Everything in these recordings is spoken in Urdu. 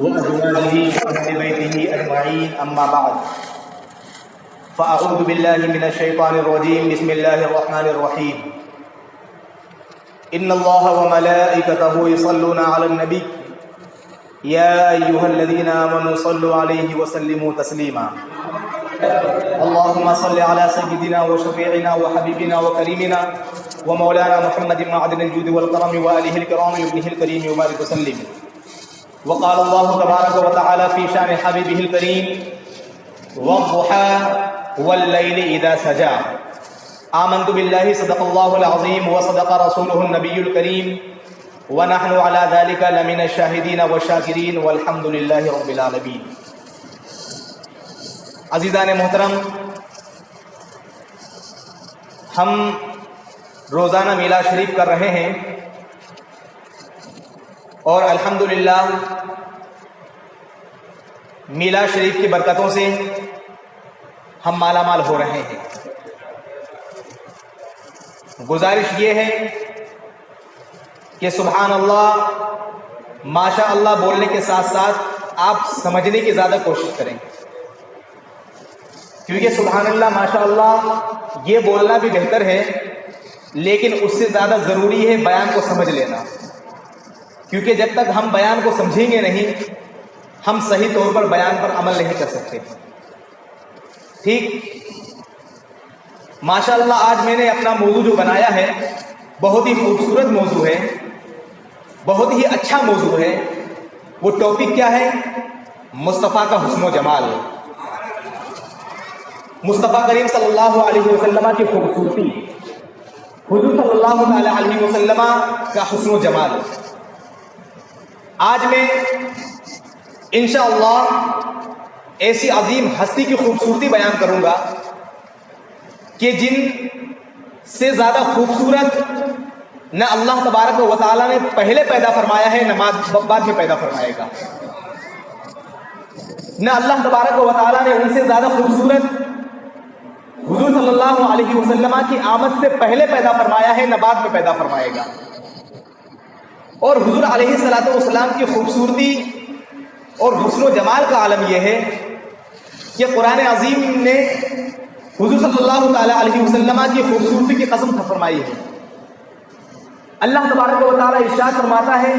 وأزواجه وأهل بيته أجمعين أما بعد فأعوذ بالله من الشيطان الرجيم بسم الله الرحمن الرحيم إن الله وملائكته يصلون على النبي يا أيها الذين آمنوا صلوا عليه وسلموا تسليما اللهم صل على سيدنا وشفيعنا وحبيبنا وكريمنا ومولانا محمد معدن الجود والكرم وآله الكرام وابنه الكريم وبارك وسلم. وقال الله تبارك وتعالى في شان حبيبه الكريم والضحى والليل إذا سجى آمنت بالله صدق الله العظيم وصدق رسوله النبي الكريم ونحن على ذلك لمن الشاهدين والشاكرين والحمد لله رب العالمين. عزیزان محترم، ہم روزانہ میلاد شریف کر رہے ہیں اور الحمدللہ میلاد شریف کی برکتوں سے ہم مالا مال ہو رہے ہیں. گزارش یہ ہے کہ سبحان اللہ ماشاء اللہ بولنے کے ساتھ ساتھ آپ سمجھنے کی زیادہ کوشش کریں، کیونکہ سبحان اللہ ماشاء اللہ یہ بولنا بھی بہتر ہے، لیکن اس سے زیادہ ضروری ہے بیان کو سمجھ لینا، کیونکہ جب تک ہم بیان کو سمجھیں گے نہیں ہم صحیح طور پر بیان پر عمل نہیں کر سکتے. ٹھیک، ماشاء اللہ آج میں نے اپنا موضوع جو بنایا ہے بہت ہی خوبصورت موضوع ہے، بہت ہی اچھا موضوع ہے. وہ ٹاپک کیا ہے؟ مصطفیٰ کا حسن و جمال. مصطفیٰ کریم صلی اللہ علیہ وسلم کی خوبصورتی، حضور صلی اللہ علیہ وسلم کا حسن و جمال. آج میں انشاءاللہ ایسی عظیم ہستی کی خوبصورتی بیان کروں گا کہ جن سے زیادہ خوبصورت نہ اللہ تبارک و تعالیٰ نے پہلے پیدا فرمایا ہے نہ بعد میں پیدا فرمائے گا. نہ اللہ تبارک و تعالیٰ نے ان سے زیادہ خوبصورت حضور صلی اللہ علیہ وسلم کی آمد سے پہلے پیدا فرمایا ہے نہ بعد میں پیدا فرمائے گا. اور حضور علیہ الصلوۃ والسلام کی خوبصورتی اور حسن و جمال کا عالم یہ ہے کہ قرآن عظیم نے حضور صلی اللہ تعالی علیہ وسلم کی خوبصورتی کی قسم فرمائی ہے. اللہ تبارک و تعالی ارشاد فرماتا ہے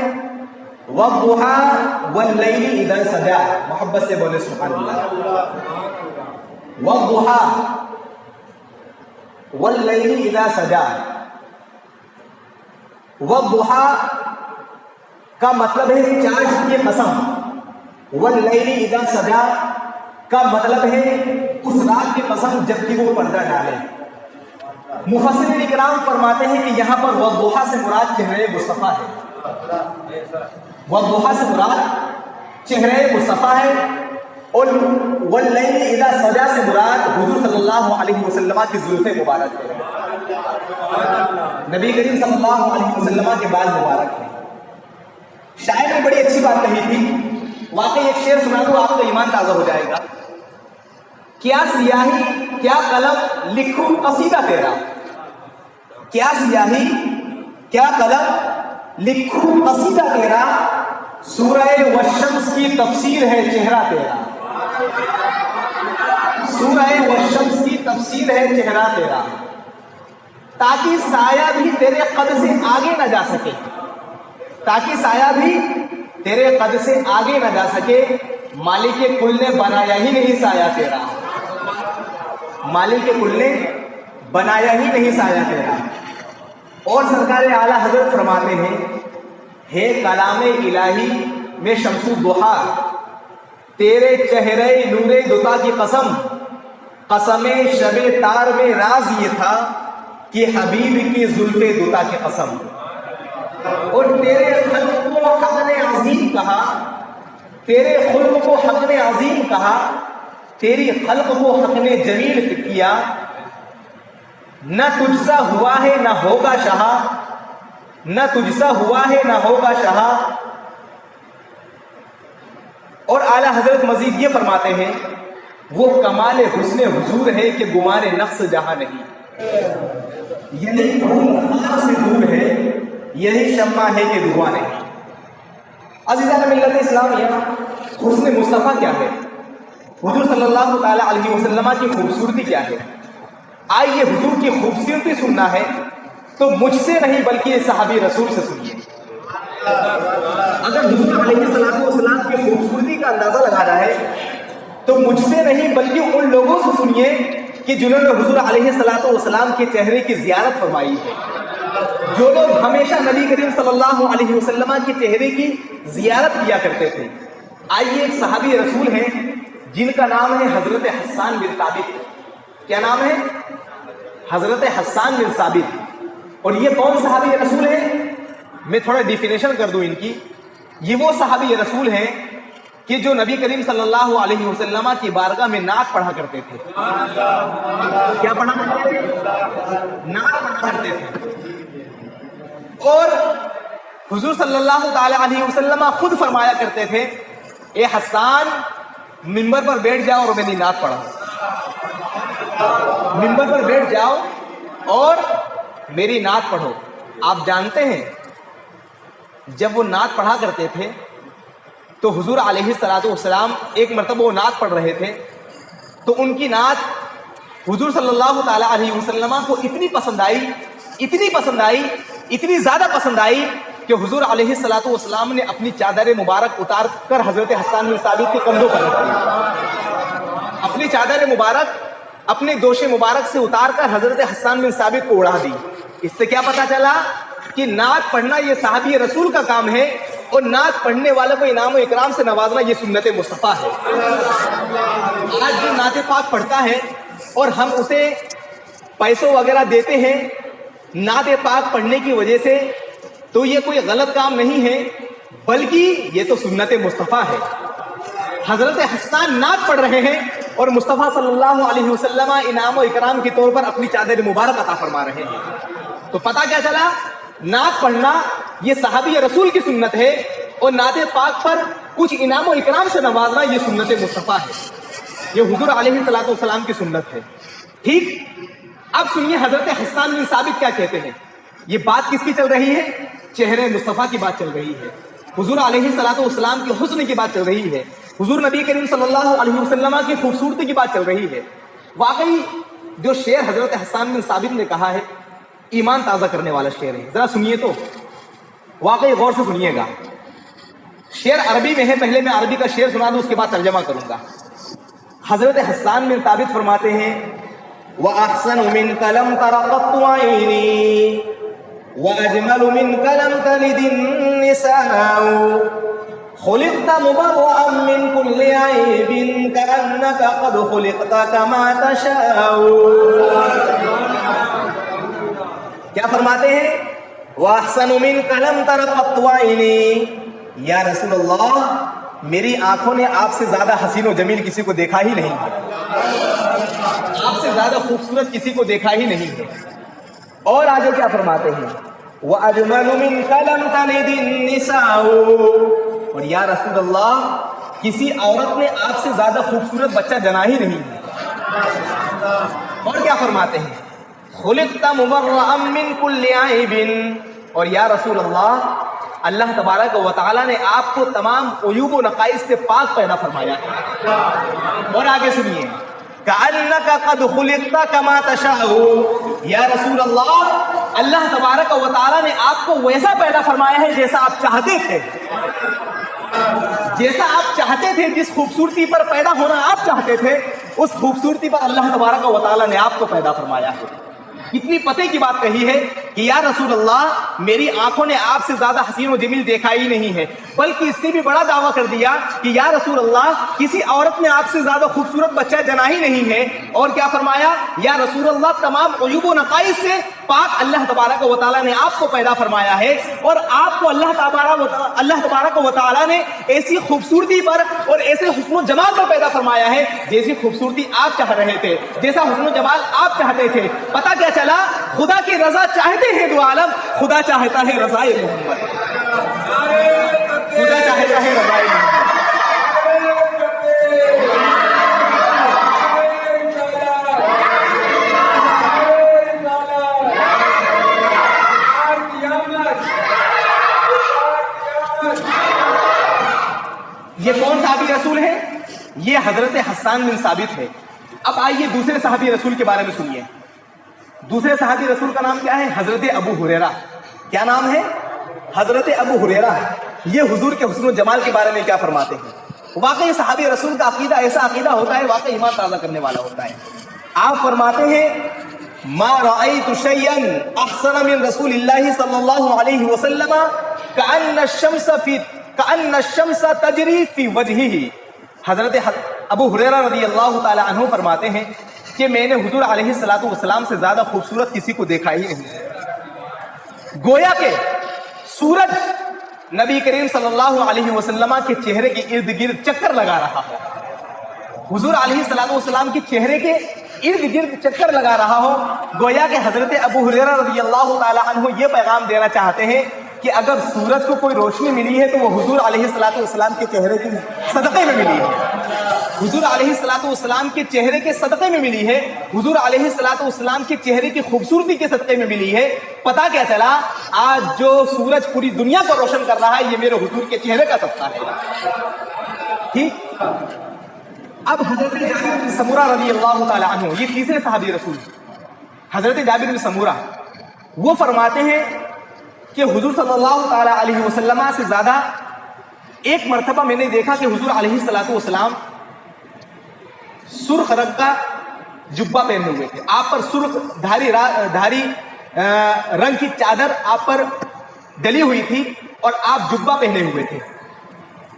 وَالضُّحَى وَاللَّيْلِ إِذَا سَجَى. محبت سے بولے سبحان اللہ. وَالضُّحَى وَاللَّيْلِ إِذَا سَجَى. وَالضُّحَى کا مطلب ہے چاند کی قسم. وَاللَّيْلِ إِذَا سَجَى کا مطلب ہے اس رات کی قسم جب کہ وہ پردہ ڈالے. مفسرین کرام فرماتے ہیں کہ یہاں پر وضحیٰ سے مراد چہرے مصطفیٰ ہے. وضحیٰ سے مراد چہرے مصطفیٰ ہے اور واللیل اذا سجا سے مراد حضور صلی اللہ علیہ وسلم کی زلف مبارک ہے. نبی کریم صلی اللہ علیہ وسلم کے بال مبارک ہے. شاعر نے بڑی اچھی بات کہی تھی، واقعی ایک شعر سنا دو آپ کا ایمان تازہ ہو جائے گا. کیا سیاہی کیا قلم لکھوں قصیدہ تیرا. کیا سیاہی کیا قلم لکھوں قصیدہ تیرا، سورہ والشمس کی تفسیر ہے چہرہ تیرا. سورہ والشمس کی تفسیر ہے چہرہ تیرا، تاکہ سایہ بھی تیرے قد سے آگے نہ جا سکے. تاکہ سایہ بھی تیرے قد سے آگے نہ جا سکے. مالک کل نے بنایا ہی نہیں سایہ تیرا. مالک کل نے بنایا ہی نہیں سایہ تیرا. اور سرکار اعلیٰ حضرت فرماتے ہیں ہے کلام الہی میں شمس الضحیٰ تیرے چہرے نور دتا کی قسم. قسم شب تار میں راز یہ تھا کہ حبیب کی زلف دتا کی قسم. اور تیرے خلق کو حق نے عظیم کہا. تیرے خلق کو حق نے عظیم کہا. تیری خلق کو حق نے جمیل کیا. نہ تجھ سا ہوا ہے نہ ہوگا شہا. نہ تجھ سا ہوا ہے نہ ہوگا شہا. اور اعلیٰ حضرت مزید یہ فرماتے ہیں وہ کمال حسن حضور ہے کہ گمان نفس جہاں نہیں. یہی سے دور ہے یہی شمع ہے کہ دھواں نہیں. عزیزان ملت اسلامیہ، حسن مصطفیٰ کیا ہے؟ حضور صلی اللہ تعالی علیہ وسلم کی خوبصورتی کیا ہے؟ آئیے حضور کی خوبصورتی سننا ہے تو مجھ سے نہیں بلکہ صحابی رسول سے سنیے۔ اگر حضور علیہ السلام کی خوبصورتی کا اندازہ لگانا ہے تو مجھ سے نہیں بلکہ ان لوگوں سے سنیے کہ جنہوں نے حضور علیہ السلام کے چہرے کی زیارت فرمائی ہے، جو لوگ ہمیشہ نبی کریم صلی اللہ علیہ وسلم کے چہرے کی زیارت کیا کرتے تھے۔ آئیے ایک صحابی رسول ہیں جن کا نام ہے حضرت حسان بن ثابت۔ کیا نام ہے؟ حضرت حسان بن ثابت۔ اور یہ کون صحابی رسول ہیں؟ میں تھوڑا ڈیفینیشن کر دوں ان کی۔ یہ وہ صحابی رسول ہیں کہ جو نبی کریم صلی اللہ علیہ وسلم کی بارگاہ میں نعت پڑھا کرتے تھے۔ کیا پڑھا کرتے تھے؟ نعت پڑھا کرتے تھے۔ اور حضور صلی اللہ تعالی علیہ وسلم خود فرمایا کرتے تھے، اے حسان منبر پر بیٹھ جاؤ اور میری نعت پڑھو، منبر پر بیٹھ جاؤ اور میری نعت پڑھو۔ آپ جانتے ہیں جب وہ نعت پڑھا کرتے تھے تو حضور علیہ السلام ایک مرتبہ وہ نعت پڑھ رہے تھے تو ان کی نعت حضور صلی اللہ تعالی علیہ وسلم کو اتنی پسند آئی، اتنی زیادہ پسند آئی کہ حضور علیہ السلام نے اپنی چادر مبارک اتار کر حضرت حسان بن ثابت کے کندھوں پر رکھ دی۔ اپنی چادر مبارک اپنے دوش مبارک سے اتار کر حضرت حسان بن ثابت کو اڑا دی۔ اس سے کیا پتا چلا کہ نعت پڑھنا یہ صحابی رسول کا کام ہے، اور نعت پڑھنے والوں کو انعام و اکرام سے نوازنا یہ سنت مصطفیٰ ہے۔ آج جو نعت پاک پڑھتا ہے اور ہم اسے پیسوں وغیرہ دیتے ہیں نعت پاک پڑھنے کی وجہ سے، تو یہ کوئی غلط کام نہیں ہے، بلکہ یہ تو سنت مصطفیٰ ہے۔ حضرت حسان نعت پڑھ رہے ہیں اور مصطفیٰ صلی اللہ علیہ وسلم انعام و اکرام کے طور پر اپنی چادر مبارک عطا فرما رہے ہیں۔ تو پتہ کیا چلا؟ نعت پڑھنا یہ صحابی رسول کی سنت ہے، اور نعت پاک پر کچھ انعام و اکرام سے نوازنا یہ سنت مصطفیٰ ہے، یہ حضور علیہ السلام کی سنت ہے۔ ٹھیک، اب سنیے حضرت حسان بن ثابت کیا کہتے ہیں۔ یہ بات کس کی چل رہی ہے؟ چہرے مصطفیٰ کی بات چل رہی ہے، حضور علیہ السلام کے حسن کی بات چل رہی ہے، حضور نبی کریم صلی اللہ علیہ وسلم کی خوبصورتی کی بات چل رہی ہے۔ واقعی جو شعر حضرت حسان بن ثابت نے کہا ہے ایمان تازہ کرنے والا شعر ہے، ذرا سنیے تو، واقعی غور سے سنیے گا۔ شعر عربی میں ہے، پہلے میں عربی کا شعر سنا دوں، اس کے بعد ترجمہ کروں گا۔ حضرت حسان بن ثابت فرماتے ہیں، وَأَحْسَنُ مِنْكَ لَمْ تَرَ قَطُّ عَيْنِي وَأَجْمَلُ مِنْكَ لَمْ تَلِدِ النِّسَاءُ خُلِقْتَ مُبَرَّأً مِنْ كُلِّ عَيْبٍ كَأَنَّكَ قَدْ خُلِقْتَ كَمَا تَشَاءُ۔ کیا فرماتے ہیں؟ وَأَحْسَنُ مِنْكَ لَمْ تَرَ قَطُّ عَيْنِي، یا رسول اللہ میری آنکھوں نے آپ سے زیادہ حسین و جمیل کسی کو دیکھا ہی نہیں ہے، آپ سے زیادہ خوبصورت کسی کو دیکھا ہی نہیں ہے۔ اور آگے کیا فرماتے ہیں؟ وَأَجْمَلُ مِنْكَ لَمْ تَلِدِ النِّسَاءُ، اور یا رسول اللہ کسی عورت نے آپ سے زیادہ خوبصورت بچہ جنا ہی نہیں ہے۔ اور کیا فرماتے ہیں؟ خُلِقْتَ مُبَرَّأً مِنْ كُلِّ عَيْبٍ، اور یا رسول اللہ اللہ تبارک و تعالیٰ نے آپ کو تمام عیوب و نقائص سے پاک پیدا فرمایا ہے۔ اور آگے سنیے، كَأَنَّكَ قَدْ خُلِقْتَ كَمَا تَشَاءُ، یا رسول اللہ اللہ تبارک و تعالیٰ نے آپ کو ویسا پیدا فرمایا ہے جیسا آپ چاہتے تھے، جیسا آپ چاہتے تھے، جس خوبصورتی پر پیدا ہونا آپ چاہتے تھے اس خوبصورتی پر اللہ تبارک و تعالیٰ نے آپ کو پیدا فرمایا ہے۔ کتنی پتے کی بات کہی ہے کہ یا رسول اللہ میری آنکھوں نے آپ سے زیادہ حسین و جمیل دیکھا ہی نہیں ہے، بلکہ اس سے بھی بڑا دعویٰ کر دیا کہ یا رسول اللہ کسی عورت نے آپ سے زیادہ خوبصورت بچہ جنا ہی نہیں ہے۔ اور کیا فرمایا؟ یا رسول اللہ تمام عیوب و نقائص سے پاک اللہ تبارک و تعالیٰ نے آپ کو پیدا فرمایا ہے، اور آپ کو اللہ تبارک و تعالیٰ نے ایسی خوبصورتی پر اور ایسے حسن و جمال پر پیدا فرمایا ہے جیسی خوبصورتی آپ چاہ رہے تھے، جیسا حسن و جمال آپ چاہتے تھے۔ پتہ کیا چلا؟ خدا کی رضا چاہتے ہیں دو عالم، خدا چاہتا ہے رضائے محمد، خدا چاہتا ہے رضائے محمد۔ یہ کون صحابی رسول ہے؟ یہ حضرت حسان بن ثابت ہے۔ اب آئیے دوسرے صحابی رسول کے بارے میں سنیے۔ دوسرے صحابی رسول کا نام کیا ہے؟ حضرت ابو ہریرہ۔ کیا نام ہے؟ حضرت ابو ہریرہ۔ یہ حضور کے حسن و جمال کے بارے میں کیا فرماتے ہیں؟ واقعی صحابی رسول کا عقیدہ ایسا عقیدہ ہوتا ہے، واقعی ایمان تازہ کرنے والا ہوتا ہے۔ آپ فرماتے ہیں ما رأيت شيئا احسن من رسول الله صلی اللہ علیہ وسلم كأن الشمس تجری فی وجهه۔ حضرت ابو ہریرہ رضی اللہ تعالی عنہ فرماتے ہیں کہ میں نے حضور علیہ الصلوۃ والسلام سے زیادہ خوبصورت کسی کو دیکھا ہی نہیں۔ گویا کہ سورج نبی کریم صلی اللہ علیہ وسلم کے چہرے کے ارد گرد چکر لگا رہا ہو، حضور علیہ الصلوۃ والسلام کے چہرے کے ارد گرد چکر لگا رہا ہو۔ گویا کہ حضرت ابو ہریرہ رضی اللہ تعالی عنہ یہ پیغام دینا چاہتے ہیں کہ اگر سورج کو کوئی روشنی ملی ہے تو وہ حضور علیہ الصلوۃ والسلام کے چہرے کے صدقے میں ملی ہے، حضور علیہ الصلوۃ والسلام کے چہرے کے صدقے میں ملی ہے، حضور علیہ الصلوۃ والسلام کے چہرے کی خوبصورتی کے صدقے میں ملی ہے۔ پتہ کیا چلا؟ آج جو سورج پوری دنیا کو روشن کر رہا ہے یہ میرے حضور کے چہرے کا صدقہ ہے۔ ٹھیک، اب حضرت جابر بن سمورہ رضی اللہ تعالی عنہ، یہ تیسرے صحابی رسول حضرت جابر بن سمورہ، وہ فرماتے ہیں کہ حضور صلی اللہ تعالی علیہ وسلم سے زیادہ ایک مرتبہ میں نے دیکھا کہ حضور علیہ الصلوۃ والسلام سرخ رنگ کا جبہ پہنے ہوئے تھے، آپ پر سرخ دھاری رنگ کی چادر آپ پر ڈلی ہوئی تھی اور آپ جبہ پہنے ہوئے تھے۔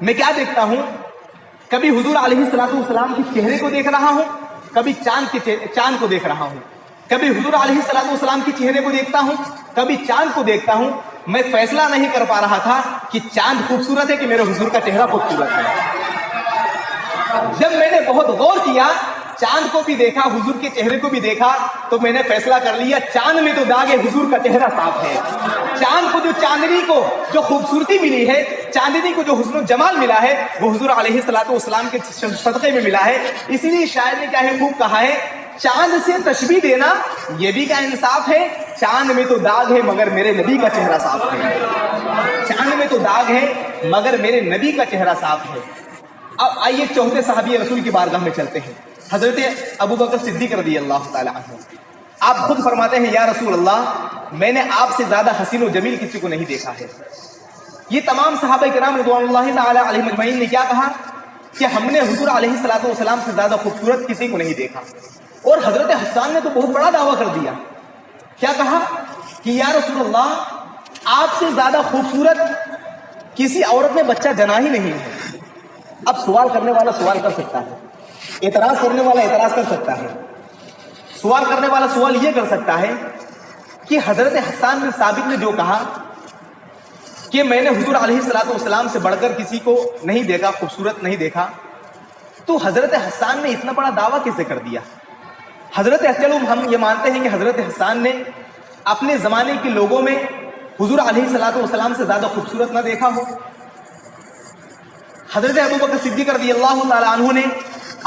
میں کیا دیکھتا ہوں؟ کبھی حضور علیہ الصلوۃ والسلام کے چہرے کو دیکھ رہا ہوں، کبھی چاند کو دیکھ رہا ہوں، کبھی حضور علیہ الصلوۃ والسلام کے چہرے کو دیکھتا ہوں، کبھی چاند کو دیکھتا ہوں۔ میں فیصلہ نہیں کر پا رہا تھا کہ چاند خوبصورت ہے کہ میرے حضور کا چہرہ خوبصورت ہے۔ جب میں نے بہت غور کیا، چاند کو بھی دیکھا، حضور کے چہرے کو بھی دیکھا، تو میں نے فیصلہ کر لیا چاند میں تو داغ ہے، حضور کا چہرہ صاف ہے۔ چاند کو چاندنی کو جو خوبصورتی ملی ہے، چاندنی کو جو حسن و جمال ملا ہے، وہ حضور علیہ الصلوۃ والسلام کے صدقے میں ملا ہے۔ اسی لیے شاعر نے کیا ہے خوب کہا ہے، چاند سے تشبیہ دینا یہ بھی کیا انصاف ہے؟ چاند میں تو داغ ہے مگر میرے نبی کا چہرہ صاف ہے۔ چاند میں تو داغ ہے مگر میرے نبی کا چہرہ صاف ہے۔ اب آئیے چوتھے صحابی رسول کی بارگاہ میں چلتے ہیں، حضرت ابو بکر صدیق رضی اللہ تعالی عنہ۔ آپ خود فرماتے ہیں یا رسول اللہ، میں نے آپ سے زیادہ حسین و جمیل کسی کو نہیں دیکھا ہے۔ یہ تمام صحابہ کرام رضوان اللہ تعالی علیہم اجمعین نے کیا کہا کہ ہم نے حضور علیہ الصلوۃ والسلام سے زیادہ خوبصورت کسی کو نہیں دیکھا۔ اور حضرت حسان نے تو بہت بڑا دعویٰ کر دیا، کیا کہا کہ یا رسول اللہ، آپ سے زیادہ خوبصورت کسی عورت میں بچہ جنا ہی نہیں ہے۔ اب سوال کرنے والا سوال کر سکتا ہے، اعتراض کرنے والا اعتراض کر سکتا ہے۔ سوال کرنے والا سوال یہ کر سکتا ہے کہ حضرت حسان بن ثابت نے جو کہا کہ میں نے حضور علیہ الصلوۃ والسلام سے بڑھ کر کسی کو نہیں دیکھا، خوبصورت نہیں دیکھا، تو حضرت حسان نے اتنا بڑا دعویٰ کیسے کر دیا؟ چلو ہم یہ مانتے ہیں کہ حضرت حسان نے اپنے زمانے کے لوگوں میں حضور علیہ الصلوۃ والسلام سے زیادہ خوبصورت نہ دیکھا ہو، حضرت ابو بکر صدیق رضی اللہ تعالی عنہ نے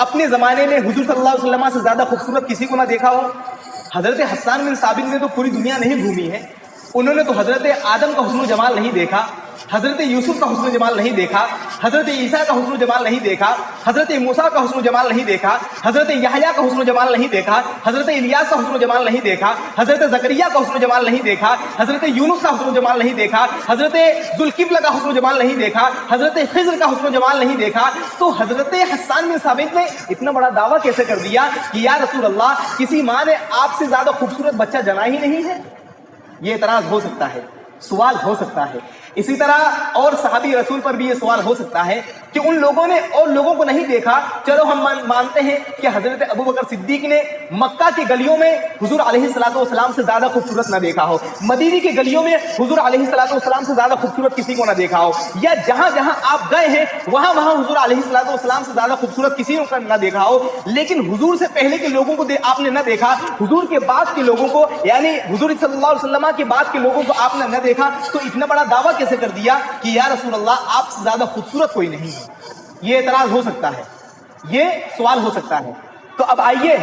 اپنے زمانے میں حضور صلی اللہ علیہ وسلم سے زیادہ خوبصورت کسی کو نہ دیکھا ہو۔ حضرت حسان بن ثابت نے تو پوری دنیا نہیں گھومی ہے، انہوں نے تو حضرت آدم کا حسن و جمال نہیں دیکھا، حضرت یوسف کا حسن و جمال نہیں دیکھا، حضرت عیسیٰ کا حسن و جمال نہیں دیکھا، حضرت موسیٰ کا حسن و جمال نہیں دیکھا، حضرت یحییٰ کا حسن و جمال نہیں دیکھا، حضرت الیاس کا حسن و جمال نہیں دیکھا، حضرت زکریا کا حسن و جمال نہیں دیکھا، حضرت یونس کا حسن و جمال نہیں دیکھا، حضرت ذوالکفل کا حسن و جمال نہیں دیکھا، حضرت خضر کا حسن و جمال نہیں دیکھا۔ تو حضرت حسان بن ثابت نے اتنا بڑا دعویٰ کیسے کر دیا کہ یا رسول اللہ، کسی ماں نے آپ سے زیادہ خوبصورت بچہ جنا ہی نہیں ہے؟ یہ اعتراض ہو سکتا ہے، سوال ہو سکتا ہے۔ اسی طرح اور صحابی رسول پر بھی یہ سوال ہو سکتا ہے کہ ان لوگوں نے اور لوگوں کو نہیں دیکھا۔ چلو ہم مانتے ہیں کہ حضرت ابو بکر صدیق نے مکہ کی گلیوں میں حضور علیہ الصلوۃ والسلام سے زیادہ خوبصورت نہ دیکھا ہو، مدینے کی گلیوں میں حضور علیہ الصلوۃ والسلام سے زیادہ خوبصورت کسی کو نہ دیکھا ہو، یا جہاں جہاں آپ گئے ہیں وہاں حضور علیہ الصلوۃ والسلام سے زیادہ خوبصورت کسی کو نہ دیکھا ہو، لیکن حضور سے پہلے کے لوگوں کو آپ نے نہ دیکھا، حضور کے بعد کے لوگوں کو یعنی حضور صلی اللہ علیہ وسلم کے بعد کے لوگوں کو آپ نے نہ دیکھا، تو اتنا بڑا دعویٰ کیسے کر دیا کہ یا رسول اللہ آپ سے زیادہ خوبصورت کوئی نہیں ہے؟ یہ اعتراض ہو سکتا ہے، یہ سوال ہو سکتا ہے۔ تو اب آئیے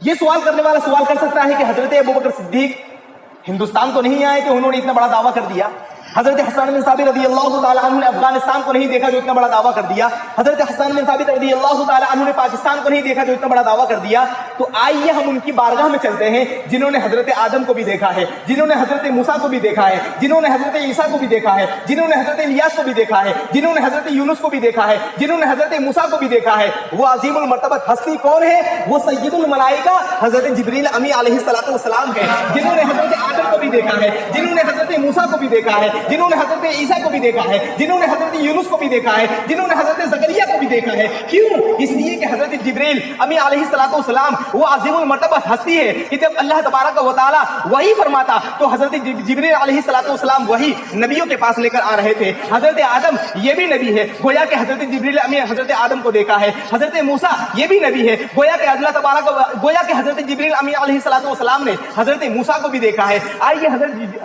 یہ سوال کرنے والا سوال کر سکتا ہے کہ حضرت ابوبکر صدیق ہندوستان تو نہیں آئے کہ انہوں نے اتنا بڑا دعویٰ کر دیا؟ حضرت حسان بن ثابت رضی اللہ تعالی عنہ نے افغانستان کو نہیں دیکھا جو اتنا بڑا دعویٰ کر دیا؟ حضرت حسان بن ثابت رضی اللہ تعالی عنہ نے پاکستان کو نہیں دیکھا جو اتنا بڑا دعویٰ کر دیا؟ تو آئیے ہم ان کی بارگاہ میں چلتے ہیں جنہوں نے حضرت آدم کو بھی دیکھا ہے، جنہوں نے حضرت موسیٰ کو بھی دیکھا ہے، جنہوں نے حضرت عیسیٰ کو بھی دیکھا ہے، جنہوں نے حضرت الیاس کو بھی دیکھا ہے، جنہوں نے حضرت یونس کو بھی دیکھا ہے، جنہوں نے حضرت موسیٰ کو بھی دیکھا ہے۔ وہ عظیم المرتبت ہستی کون ہے؟ وہ سید الملائکہ حضرت جبریل امی علیہ السلام ہے، جنہوں نے حضرت آدم کو بھی دیکھا ہے، جنہوں نے حضرت موسیٰ کو بھی دیکھا ہے، جنہوں نے حضرت عیسیٰ کو بھی دیکھا ہے، جنہوں نے حضرت یونس کو بھی دیکھا ہے، جنہوں نے حضرت زکریا کو بھی دیکھا ہے۔ کیوں؟ اس لیے کہ حضرت جبریل امی علیہ السلام وہ عظیم المرتبہ ہستی ہے کہ جب اللہ تبارک و تعالی وہی فرماتا تو حضرت جبریل علیہ السلام وہی نبیوں کے پاس لے کر آ رہے تھے۔ حضرت آدم یہ بھی نبی ہے، گویا کہ حضرت جبریل امی حضرت آدم کو دیکھا ہے۔ حضرت موسیٰ یہ بھی نبی ہے، گویا کہ اللہ تبارک گویا کہ حضرت جبریل امی علیہ السلام نے حضرت موسیٰ کو بھی دیکھا ہے۔ آئیے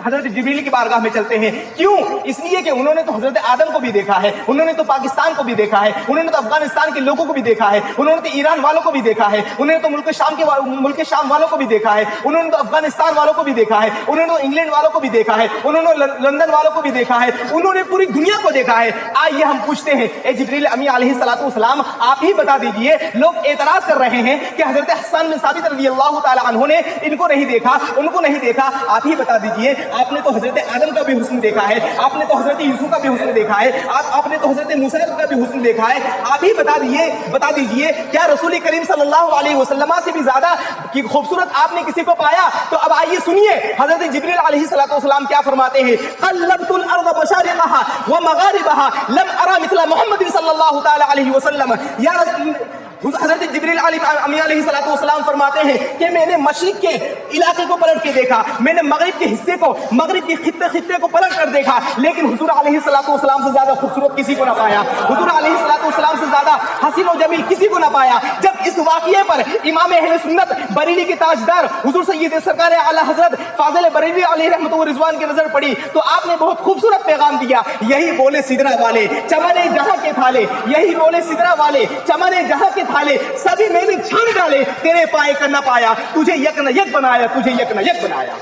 حضرت جبریل کی بارگاہ میں چلتے ہیں۔ کیوں؟ اس لیے کہ انہوں نے تو حضرت آدم کو بھی دیکھا ہے، انہوں نے تو پاکستان کو بھی دیکھا ہے، انہوں نے تو افغانستان کے لوگوں کو بھی دیکھا ہے، انہوں نے تو ایران والوں کو بھی دیکھا ہے، انہوں نے تو ملک شام والوں کو بھی دیکھا ہے، انہوں نے تو افغانستان والوں کو بھی دیکھا ہے، انہوں نے تو انگلینڈ والوں کو بھی دیکھا ہے، انہوں نے لندن والوں کو بھی دیکھا ہے، انہوں نے پوری دنیا کو دیکھا ہے۔ آئیے ہم پوچھتے ہیں، اے جبریل امی علیہ السلام آپ ہی بتا دیجئے، لوگ اعتراض کر رہے ہیں کہ حضرت حسان بن ثابت رضی اللہ تعالی عنہ نے ان کو نہیں دیکھا، ان کو نہیں دیکھا۔ آپ ہی بتا دیجئے، آپ نے تو حضرت آدم کا بھی حسن دیکھا ہے، آپ نے تو حضرت یوسف کا بھی حسن دیکھا ہے، آپ نے تو حضرت موسیٰ کا بھی حسن دیکھا ہے۔ آپ ہی بتا دیجئے کیا رسول کریم صلی اللہ علیہ وسلم سے بھی زیادہ خوبصورت آپ نے کسی کو پایا؟ تو اب آئیے سنیے حضرت جبریل علیہ السلام کیا فرماتے ہیں۔ قلبت الارض مشارقها ومغاربها لم ارى مثل محمد صلی اللہ تعالی علیہ وسلم۔ یا رسول حضرت جبریل علیہ السلام فرماتے ہیں کہ میں نے مشرق کے علاقے کو پلٹ کے دیکھا، میں نے مغرب کے حصے کو، مغرب کے خطے کو پلٹ کر دیکھا، لیکن حضور علیہ السلام سے زیادہ خوبصورت کسی کو نہ پایا، حضور علیہ السلام سے زیادہ حسین و جمیل کسی کو نہ پایا۔ جب اس واقعے پر امام اہل سنت بریلی کے تاجدار حضور سید سرکار اعلی حضرت فاضل بریلی علیہ رحمت و رضوان کی نظر پڑی تو آپ نے بہت خوبصورت پیغام دیا۔ یہی بولے سدرا والے چمنے جہاں کے تھالے، یہی بولے سدرا والے چمنے جہاں کے تھالے، سبھی میں نے چھان ڈالے، تیرے پائے کر نہ پایا، تجھے یک نہ یک بنایا، تجھے یک نہ یک بنایا۔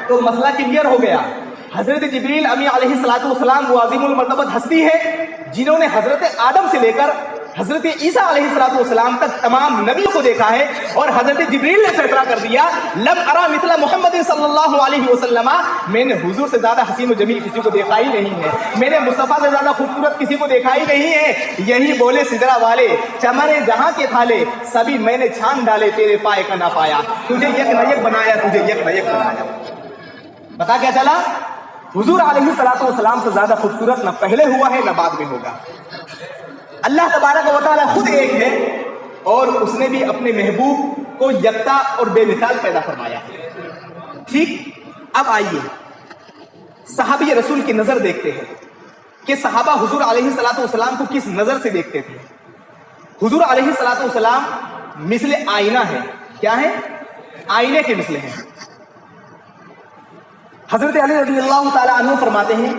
تو مسئلہ کلیئر ہو گیا۔ حضرت جبریل امی علیہ السلام وہ عظیم المرتبت ہستی ہے جنہوں نے حضرت آدم سے لے کر حضرت عیسیٰ علیہ السلام تک تمام نبیوں کو دیکھا ہے، اور حضرت جبریل نے فیصلہ کر دیا لم ارا مثل محمد صلی اللہ علیہ وسلم، میں نے حضور سے زیادہ حسین و جمیل کسی کو دیکھا ہی نہیں ہے، میں نے مصطفیٰ سے زیادہ خوبصورت کسی کو دیکھا ہی نہیں ہے۔ یہی بولے سدرا والے چمنے جہاں کے تھالے، سبھی میں نے چھان ڈالے، تیرے پائے کا نہ پایا، تجھے یک نہ یک بنایا، تجھے یک نہ یک بنایا۔ پتا کیا چلا؟ حضور علیہ السلام سے زیادہ خوبصورت نہ پہلے ہوا ہے نہ بعد میں ہوگا۔ اللہ تبارک و تعالی خود ایک ہے، اور اس نے بھی اپنے محبوب کو یکتا اور بے مثال پیدا فرمایا ہے۔ ٹھیک، اب آئیے صحابی رسول کی نظر دیکھتے ہیں کہ صحابہ حضور علیہ السلام کو کس نظر سے دیکھتے تھے۔ حضور علیہ السلام مثل آئینہ ہے۔ کیا ہے؟ آئینے کے مثل ہیں۔ حضرت علی رضی اللہ تعالی عنہ فرماتے ہیں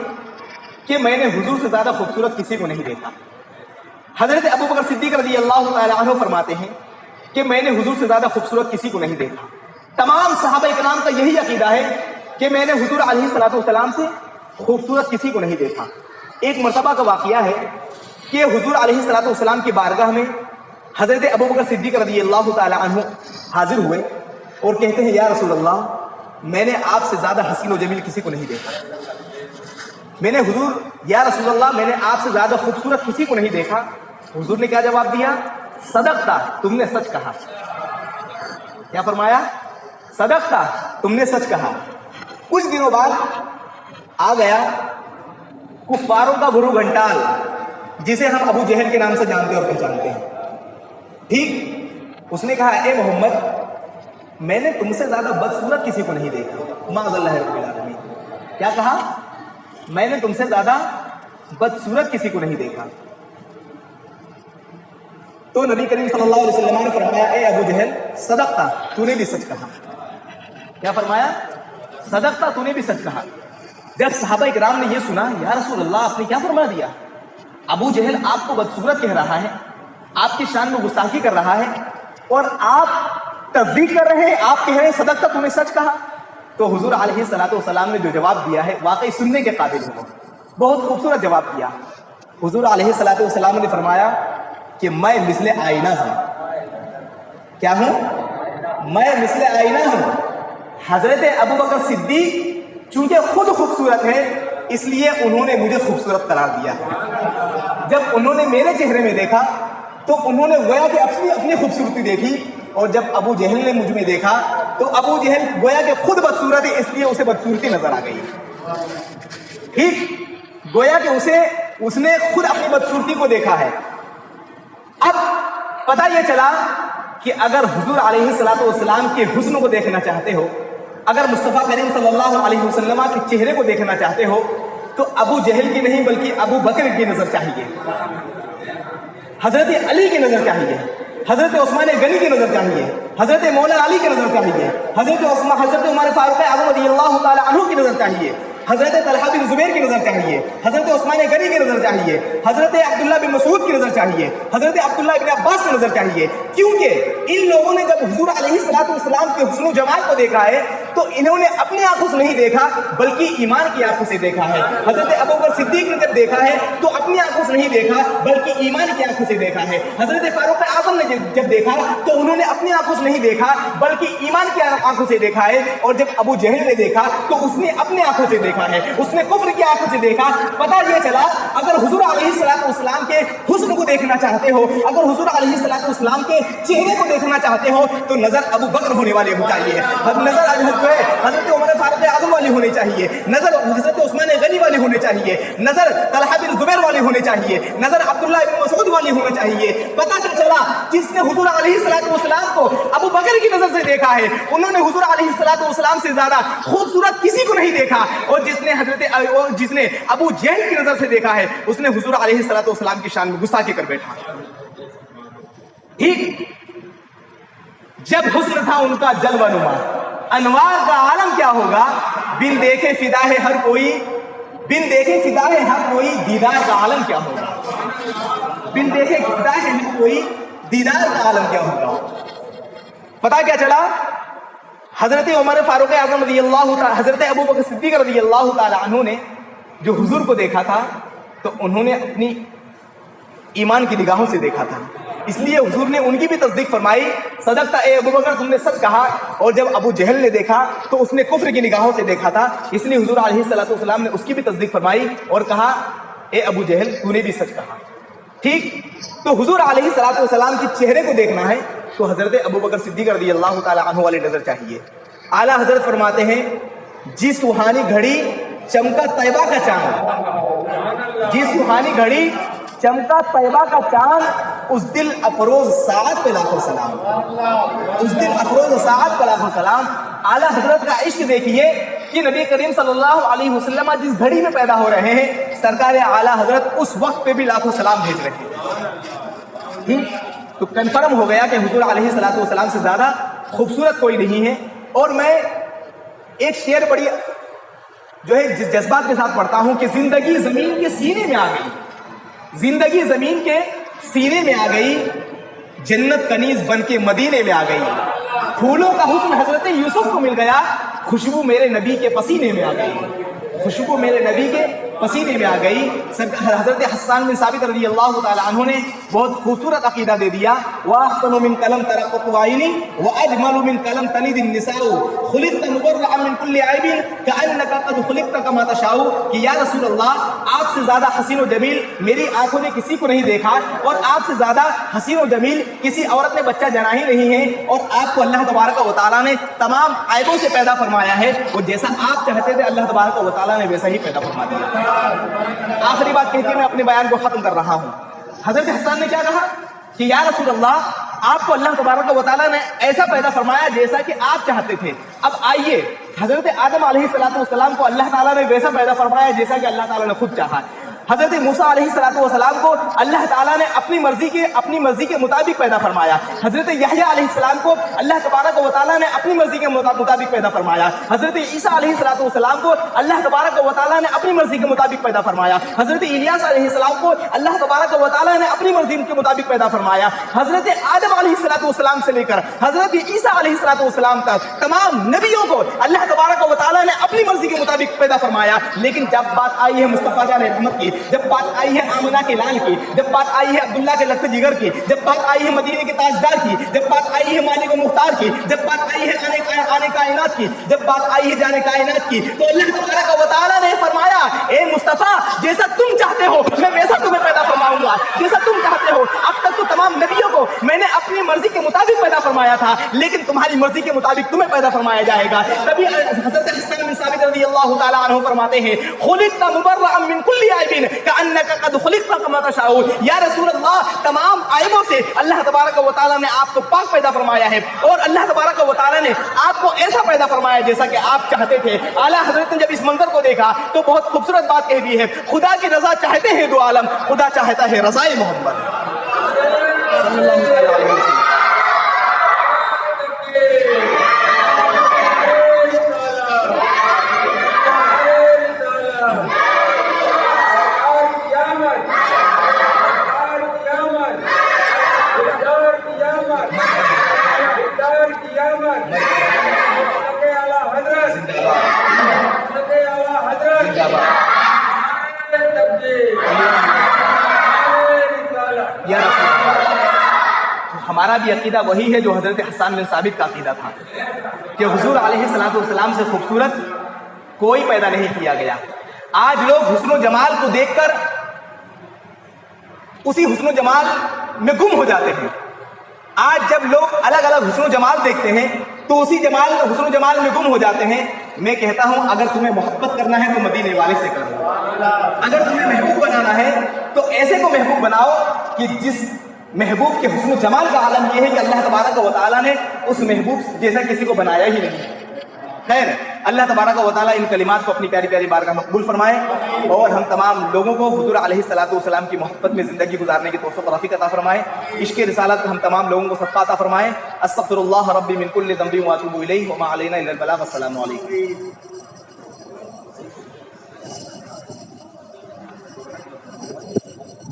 کہ میں نے حضور سے زیادہ خوبصورت کسی کو نہیں دیکھا۔ حضرت ابوبکر صدیق رضی اللہ تعالی عنہ فرماتے ہیں کہ میں نے حضور سے زیادہ خوبصورت کسی کو نہیں دیکھا۔ تمام صحابہ کرام کا یہی عقیدہ ہے کہ میں نے حضور علیہ السلام سے خوبصورت کسی کو نہیں دیکھا۔ ایک مرتبہ کا واقعہ ہے کہ حضور علیہ السلام کی بارگاہ میں حضرت ابوبکر صدیق رضی اللہ تعالی عنہ حاضر ہوئے اور کہتے ہیں یا رسول اللہ، میں نے آپ سے زیادہ حسین و جمیل کسی کو نہیں دیکھا۔ میں نے حضور یا رسول اللہ، میں نے آپ سے زیادہ خوبصورت کسی کو نہیں دیکھا۔ حضور نے کیا جواب دیا؟ صدقتا، تم نے سچ کہا۔ کیا فرمایا؟ صدقتا، تم نے سچ کہا۔ کچھ دنوں بعد آ گیا کفاروں کا گرو گھنٹال، جسے ہم ابو جہل کے نام سے جانتے اور پہچانتے ہیں۔ ٹھیک، اس نے کہا اے محمد، میں نے تم سے زیادہ بدصورت کسی کو نہیں دیکھا، معاذ اللہ رب العالمین۔ کیا کہا؟ میں نے تم سے زیادہ بدصورت کسی کو نہیں دیکھا. تو نبی کریم صلی اللہ علیہ وسلم نے فرمایا اے ابو جہل صدقتا, تو نے بھی سچ کہا. کیا فرمایا؟ صدقتا, تو نے بھی سچ کہا. جب صحابہ اکرام نے یہ سنا, یا رسول اللہ آپ نے کیا فرما دیا, ابو جہل آپ کو بدصورت کہہ رہا ہے, آپ کی شان میں گستاخی کر رہا ہے, اور آپ تصدیق کر رہے ہیں, آپ کہہ رہے ہیں صدقتا, تو نے سچ کہا. تو حضور علیہ الصلوۃ والسلام نے جو جواب دیا ہے واقعی سننے کے قابل ہے, بہت خوبصورت جواب دیا. حضور علیہ الصلوۃ والسلام نے فرمایا کہ میں مثل آئینہ ہوں. کیا ہوں؟ میں مثل آئینہ ہوں. حضرت ابوبکر صدیق چونکہ خود خوبصورت ہے اس لیے انہوں نے مجھے خوبصورت قرار دیا ہے. جب انہوں نے میرے چہرے میں دیکھا تو انہوں نے گویا کہ اپنی خوبصورتی دیکھی, اور جب ابو جہل نے مجھ میں دیکھا تو ابو جہل گویا کہ خود بدصورت ہے اس لیے اسے بدصورتی نظر آ گئی. ٹھیک, گویا کہ اس نے خود اپنی بدصورتی کو دیکھا ہے. اب پتہ یہ چلا کہ اگر حضور علیہ الصلوۃ والسلام کے حسن کو دیکھنا چاہتے ہو, اگر مصطفیٰ کریم صلی اللہ علیہ وسلم کے چہرے کو دیکھنا چاہتے ہو تو ابو جہل کی نہیں بلکہ ابو بکر کی نظر چاہیے, حضرت علی کی نظر چاہیے, حضرت عثمان غنی کی نظر چاہیے, حضرت مولا علی کی نظر چاہیے, حضرت عمر فاروق اعظم رضی اللہ تعالی عنہ کی نظر چاہیے, حضرت طلحہ بن زبیر کی نظر چاہیے, حضرت عثمان غنی کی نظر چاہیے, حضرت عبداللہ بن مسعود کی نظر چاہیے, حضرت عبداللہ بن عباس کی نظر چاہیے. کیونکہ ان لوگوں نے جب حضور علیہ الصلوۃ والسلام کے حسن و جمال کو دیکھا ہے تو انہوں نے اپنی آنکھوں سے نہیں دیکھا بلکہ ایمان کی آنکھوں سے دیکھا ہے. حضرت ابوبکر صدیق نے جب دیکھا ہے تو اپنی آنکھوں سے نہیں دیکھا بلکہ ایمان کی آنکھوں سے دیکھا ہے. حضرت فاروق اعظم نے جب دیکھا تو انہوں نے اپنی آنکھوں سے نہیں دیکھا بلکہ ایمان کی آنکھوں سے دیکھا ہے. اور جب ابو جہل نے دیکھا تو اس نے اپنی آنکھوں سے دیکھا ہے, اس نے کفر کی آنکھوں سے دیکھا. پتہ یہ چلا اگر حضور علیہ الصلوۃ والسلام کے حسن کو دیکھنا چاہتے ہو, اگر حضور علیہ الصلوۃ والسلام کے چہرے کو دیکھنا چاہتے ہو تو نظر ابو بکر ہونے والے ہو چاہیے, نظر حضرت عمر فاروق اعظم والے ہونے چاہیے, نظر حضرت عثمان غنی والے ہونے چاہیے, نظر طلحہ بن زبیر والے ہونے چاہیے, نظر عبداللہ بن مسعود والے ہونے چاہیے. پتہ کیا چلا, جس نے حضور علیہ الصلوۃ والسلام کو ابو بکر کی نظر سے دیکھا ہے انہوں نے حضور علیہ الصلوۃ والسلام سے زیادہ خوبصورت کسی کو نہیں دیکھا, اور جس نے ابو جہل کی نظر سے دیکھا ہے اس نے حضور علیہ الصلوۃ والسلام کی شان میں گستاخی کر بیٹھا. ٹھیک, جب حسن تھا ان کا جلوہ نما, انوار کا عالم کیا ہوگا, بن دیکھے فدا ہے ہر کوئی, بن دیکھے فدا ہے ہر کوئی, دیدار کا عالم کیا ہوگا, بن دیکھے فدا ہے ہر کوئی, دیدار کا عالم کیا ہوگا. پتا کیا چلا, حضرت عمر فاروق اعظم رضی اللہ تعالی, حضرت ابوبکر صدیق رضی اللہ تعالی عنہ نے جو حضور کو دیکھا تھا تو انہوں نے اپنی ایمان کی نگاہوں سے دیکھا تھا, اس لیے حضور نے ان کی بھی تصدیق فرمائی, صدقتا اے ابو بکر, تم نے سچ کہا. اور جب ابو جہل نے دیکھا تو اس نے کفر کی نگاہوں سے دیکھا تھا, اس لیے حضور علیہ الصلوۃ والسلام نے اس کی بھی تصدیق فرمائی اور کہا اے ابو جہل تو نے بھی سچ کہا. ٹھیک, تو حضور علیہ الصلوۃ والسلام کے چہرے کو دیکھنا ہے تو حضرت ابو بکر صدیق رضی اللہ تعالی عنہ والی نظر چاہیے. اعلیٰ حضرت فرماتے ہیں جی سہانی گھڑی چمکا طیبہ کا چاند, جی سہانی گھڑی چمکا طیبہ کا چاند, اس دل افروز ساعت پہ لاکھوں سلام, اس دل افروز ساعت پہ لاکھوں سلام. اعلیٰ حضرت کا عشق دیکھیے کہ نبی کریم صلی اللہ علیہ وسلم جس گھڑی میں پیدا ہو رہے ہیں سرکار اعلیٰ حضرت اس وقت پہ بھی لاکھوں سلام بھیج رہے ہیں. تو کنفرم ہو گیا کہ حضور علیہ الصلوۃ والسلام سے زیادہ خوبصورت کوئی نہیں ہے. اور میں ایک شعر پڑھی جو ہے جذبات کے ساتھ پڑھتا ہوں کہ زندگی زمین کے سینے میں آ گئی, زندگی زمین کے سینے میں آ گئی, جنت کنیز بن کے مدینے میں آ گئی, پھولوں کا حسن حضرت یوسف کو مل گیا, خوشبو میرے نبی کے پسینے میں آ گئی, خوشبو میرے نبی کے پسینے میں آ گئی. حضرت حسان بن ثابت رضی اللہ تعالی عنہ نے بہت خوبصورت عقیدہ دے دیا, وَأَحْسَنُ مِنْ قَلَمْ تَرَقَّتُ عَيْنِي وَأَجْمَلُ مِنْ قَلَمْ تَلِدِ النِّسَاءُ خُلِقْتَ مُبَرَّأً مِنْ كُلِّ عَيْبٍ كَأَنَّكَ قَدْ خُلِقْتَ كَمَا تَشَاءُ. کہ یا رسول اللہ آپ سے زیادہ حسین و جمیل میری آنکھوں نے کسی کو نہیں دیکھا, اور آپ سے زیادہ حسین و جمیل کسی عورت نے بچہ جنا ہی نہیں ہے, اور آپ کو اللہ تبارک و تعالیٰ نے تمام عیبوں سے پیدا فرمایا ہے, اور جیسا آپ چاہتے تھے اللہ تبارک و تعالیٰ نے ویسا ہی پیدا فرما دیا. آخری بات کہتے میں اپنے بیان کو ختم کر رہا ہوں. حضرت حسان نے کیا کہا کہ یا رسول اللہ آپ کو اللہ تبارک و تعالیٰ نے ایسا پیدا فرمایا جیسا کہ آپ چاہتے تھے. اب آئیے حضرت آدم علیہ السلام کو اللہ تعالیٰ نے ویسا پیدا فرمایا جیسا کہ اللہ تعالیٰ نے خود چاہا. حضرت موسیٰ علیہ السلام کو اللہ تعالیٰ نے اپنی مرضی کے مطابق پیدا فرمایا. حضرت یحییٰ علیہ السلام کو اللہ تبارک و تعالیٰ نے اپنی مرضی کے مطابق پیدا فرمایا. حضرت عیسیٰ علیہ السلام کو اللہ تبارک و تعالیٰ نے اپنی مرضی کے مطابق پیدا فرمایا. حضرت الیاس علیہ السلام کو اللہ تبارک و تعالیٰ نے اپنی مرضی کے مطابق پیدا فرمایا. حضرت آدم علیہ السلام سے لے کر حضرت عیسیٰ علیہ السلام تک تمام نبیوں کو اللہ تبارک و تعالیٰ نے اپنی مرضی کے مطابق پیدا فرمایا. لیکن جب بات آئی ہے مصطفیٰ جان رحمت کی، جب بات آئی ہے آمنہ کے لال کی، جب بات آئی ہے عبداللہ کے لخت جگر کی، جب بات آئی ہے مدینے کے تاجدار کی، جب بات آئی ہے مالک و مختار کی، جب بات آئی ہے آنے کائنات کی، جب بات آئی ہے جانے کائنات کی، تو اللہ تبارک و تعالیٰ نے فرمایا اے مصطفیٰ جیسا تم چاہتے ہو میں ویسا تمہیں پیدا فرماؤں گا، جیسا تم چاہتے ہو. اب تک تو تمام نبیوں کو میں نے اپنی مرضی کے مطابق پیدا فرمایا تھا، لیکن تمہاری مرضی کے مطابق تمہیں پیدا فرمایا جائے گا. تبھی حضرت حسن بن ثابت رضی اللہ تعالیٰ عنہ فرماتے ہیں خلقت مبرأ من کل عیب کأنک قد خلقت کما تشاء. یا رسول اللہ تمام عیبوں سے اللہ تبارک و تعالیٰ نے آپ کو پاک پیدا فرمایا ہے، اور اللہ تبارک و تعالیٰ نے آپ کو ایسا پیدا فرمایا جیسا کہ آپ چاہتے تھے. اعلیٰ حضرت نے جب اس منظر کو دیکھا تو بہت خوبصورت بات کہہ دی ہے، خدا کی رضا چاہتے ہیں دو عالم، خدا چاہتا ہے رضائے محمد صلی اللہ علیہ وسلم. ہمارا بھی عقیدہ وہی ہے جو حضرت حسان بن ثابت کا عقیدہ تھا کہ حضور علیہ السلام سے خوبصورت کوئی پیدا نہیں کیا گیا. آج لوگ حسن و جمال کو دیکھ کر اسی حسن و جمال میں گم ہو جاتے ہیں. آج جب لوگ الگ الگ حسن و جمال دیکھتے ہیں تو اسی حسن و جمال میں گم ہو جاتے ہیں. میں کہتا ہوں اگر تمہیں محبت کرنا ہے تو مدینے والے سے کرو، اگر تمہیں محبوب بنانا ہے تو ایسے کو محبوب بناؤ کہ جس محبوب کے حسن و جمال کا عالم یہ ہے کہ اللہ تبارک و تعالیٰ نے اس محبوب جیسا کسی کو بنایا ہی نہیں. خیر اللہ تبارک و تعالیٰ ان کلمات کو اپنی پیاری پیاری بارگاہ میں قبول فرمائے، اور ہم تمام لوگوں کو حضور علیہ السلام کی محبت میں زندگی گزارنے کی توفیق و رفیق عطا فرمائے. عشق رسالت ہم تمام لوگوں کو صدقہ عطا فرمائے. استغفر اللہ ربی من کل ذنب واتوب الیہ وما علینا الا البلاغ. السلام علیکم.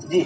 جی